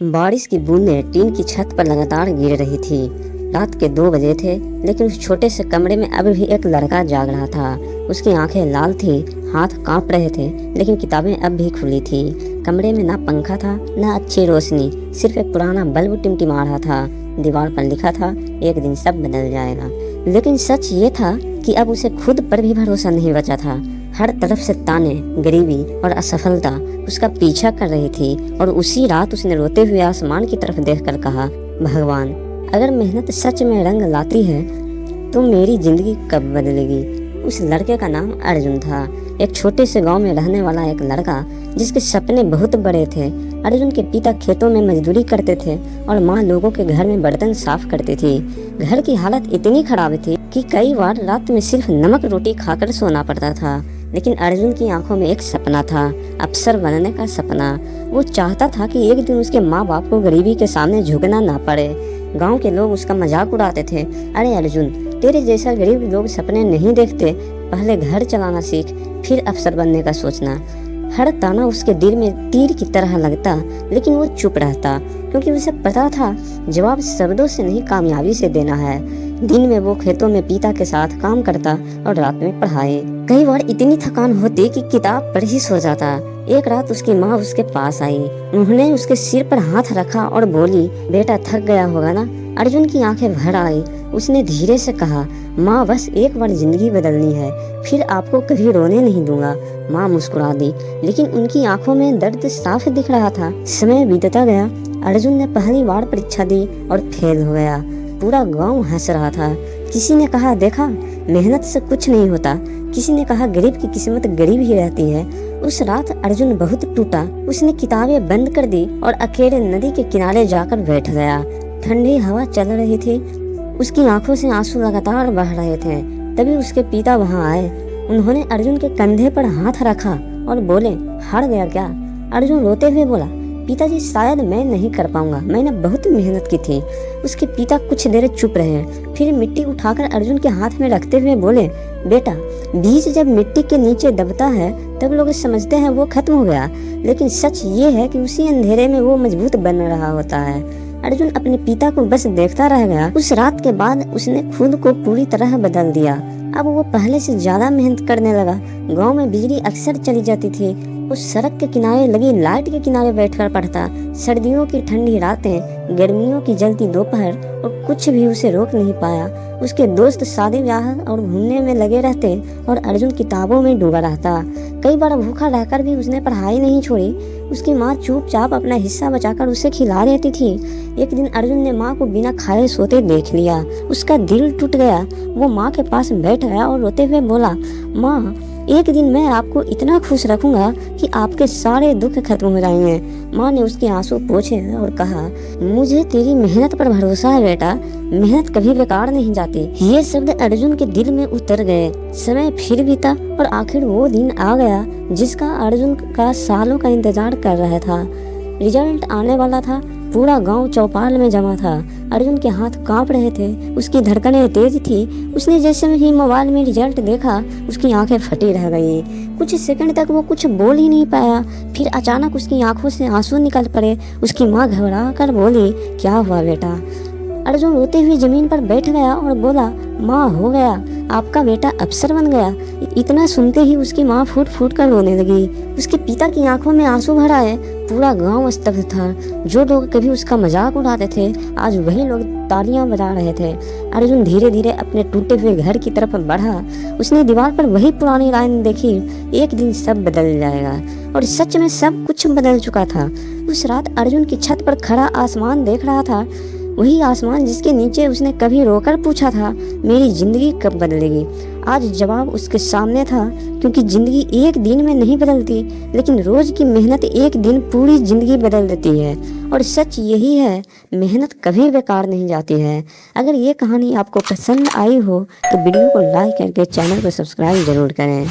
बारिश की बूंदें टीन की छत पर लगातार गिर रही थी। रात के 2 बजे थे, लेकिन उस छोटे से कमरे में अभी भी एक लड़का जाग रहा था। उसकी आंखें लाल थी, हाथ कांप रहे थे, लेकिन किताबें अब भी खुली थी। कमरे में ना पंखा था, ना अच्छी रोशनी, सिर्फ एक पुराना बल्ब टिमटिमा रहा था। दीवार पर लिखा था, एक दिन सब बदल जाएगा। लेकिन सच ये था कि अब उसे खुद पर भी भरोसा नहीं बचा था। हर तरफ से ताने, गरीबी और असफलता उसका पीछा कर रही थी। और उसी रात उसने रोते हुए आसमान की तरफ देखकर कहा, भगवान, अगर मेहनत सच में रंग लाती है तो मेरी जिंदगी कब बदलेगी। उस लड़के का नाम अर्जुन था, एक छोटे से गांव में रहने वाला एक लड़का जिसके सपने बहुत बड़े थे। अर्जुन के पिता खेतों में मजदूरी करते थे और माँ लोगों के घर में बर्तन साफ करती थी। घर की हालत इतनी खराब थी कि कई बार रात में सिर्फ नमक रोटी खाकर सोना पड़ता था। लेकिन अर्जुन की आंखों में एक सपना था, अफसर बनने का सपना। वो चाहता था कि एक दिन उसके माँ बाप को गरीबी के सामने झुकना ना पड़े। गांव के लोग उसका मजाक उड़ाते थे, अरे अर्जुन, तेरे जैसा गरीब लोग सपने नहीं देखते, पहले घर चलाना सीख, फिर अफसर बनने का सोचना। हर ताना उसके दिल में तीर की तरह लगता, लेकिन वो चुप रहता, क्योंकि उसे पता था जवाब शब्दों से नहीं, कामयाबी से देना है। दिन में वो खेतों में पिता के साथ काम करता और रात में पढ़ाई। कई बार इतनी थकान होती कि किताब पर ही सो जाता। एक रात उसकी माँ उसके पास आई। उन्होंने उसके सिर पर हाथ रखा और बोली, बेटा थक गया होगा ना। अर्जुन की आंखें भर आई। उसने धीरे से कहा, माँ, बस एक बार जिंदगी बदलनी है, फिर आपको कभी रोने नहीं दूंगा। माँ मुस्कुरा दी, लेकिन उनकी आंखों में दर्द साफ दिख रहा था। समय बीतता गया। अर्जुन ने पहली बार परीक्षा दी और फेल हो गया। पूरा गांव हंस रहा था। किसी ने कहा, देखा, मेहनत से कुछ नहीं होता। किसी ने कहा, गरीब की किस्मत गरीब ही रहती है। उस रात अर्जुन बहुत टूटा। उसने किताबें बंद कर दी और अकेले नदी के किनारे जाकर बैठ गया। ठंडी हवा चल रही थी, उसकी आंखों से आंसू लगातार बह रहे थे। तभी उसके पिता वहां आए। उन्होंने अर्जुन के कंधे पर हाथ रखा और बोले, हार गया क्या? अर्जुन रोते हुए बोला, पिताजी, शायद मैं नहीं कर पाऊंगा, मैंने बहुत मेहनत की थी। उसके पिता कुछ देर चुप रहे, फिर मिट्टी उठाकर अर्जुन के हाथ में रखते हुए बोले, बेटा, बीज जब मिट्टी के नीचे दबता है तब लोग समझते हैं वो खत्म हो गया, लेकिन सच ये है कि उसी अंधेरे में वो मजबूत बन रहा होता है। अर्जुन अपने पिता को बस देखता रह गया। उस रात के बाद उसने खुद को पूरी तरह बदल दिया। अब वो पहले से ज्यादा मेहनत करने लगा। गांव में बिजली अक्सर चली जाती थी। उस सड़क के किनारे लगी लाइट के किनारे बैठकर पढ़ता। सर्दियों की ठंडी रातें, गर्मियों की जलती दोपहर, और कुछ भी उसे रोक नहीं पाया। उसके दोस्त शादी ब्याह और घूमने में लगे रहते और अर्जुन किताबों में डूबा रहता। कई बार भूखा रहकर भी उसने पढ़ाई नहीं छोड़ी। उसकी माँ चुपचाप अपना हिस्सा बचाकर उसे खिला देती थी। एक दिन अर्जुन ने माँ को बिना खाए सोते देख लिया। उसका दिल टूट गया। वो माँ के पास बैठ गया और रोते हुए बोला, माँ, एक दिन मैं आपको इतना खुश रखूंगा कि आपके सारे दुख खत्म हो जाएंगे। माँ ने उसके आंसू पोंछे और कहा, मुझे तेरी मेहनत पर भरोसा है बेटा, मेहनत कभी बेकार नहीं जाती। ये शब्द अर्जुन के दिल में उतर गए। समय फिर बीता और आखिर वो दिन आ गया जिसका अर्जुन का सालों का इंतजार कर रहा था। रिजल्ट आने वाला था। पूरा गांव चौपाल में जमा था। अर्जुन के हाथ कांप रहे थे, उसकी धड़कनें तेज थी। उसने जैसे ही मोबाइल में रिजल्ट देखा, उसकी आंखें फटी रह गई। कुछ सेकंड तक वो कुछ बोल ही नहीं पाया। फिर अचानक उसकी आंखों से आंसू निकल पड़े। उसकी माँ घबरा कर बोली, क्या हुआ बेटा? अर्जुन रोते हुए जमीन पर बैठ गया और बोला, माँ, हो गया, आपका बेटा अफसर बन गया। इतना सुनते ही उसकी माँ फूट फूट कर रोने लगी। उसके पिता की आंखों में आंसू भर आए। पूरा गांव स्तब्ध था। जो लोग कभी उसका मजाक उड़ाते थे, आज वही लोग तालियां बजा रहे थे। अर्जुन धीरे धीरे अपने टूटे हुए घर की तरफ बढ़ा। उसने दीवार पर वही पुरानी लाइन देखी, एक दिन सब बदल जाएगा। और सच में सब कुछ बदल चुका था। उस रात अर्जुन की छत पर खड़ा आसमान देख रहा था, वही आसमान जिसके नीचे उसने कभी रोकर पूछा था, मेरी जिंदगी कब बदलेगी। आज जवाब उसके सामने था, क्योंकि जिंदगी एक दिन में नहीं बदलती, लेकिन रोज की मेहनत एक दिन पूरी जिंदगी बदल देती है। और सच यही है, मेहनत कभी बेकार नहीं जाती है। अगर ये कहानी आपको पसंद आई हो तो वीडियो को लाइक करके चैनल को सब्सक्राइब जरूर करें।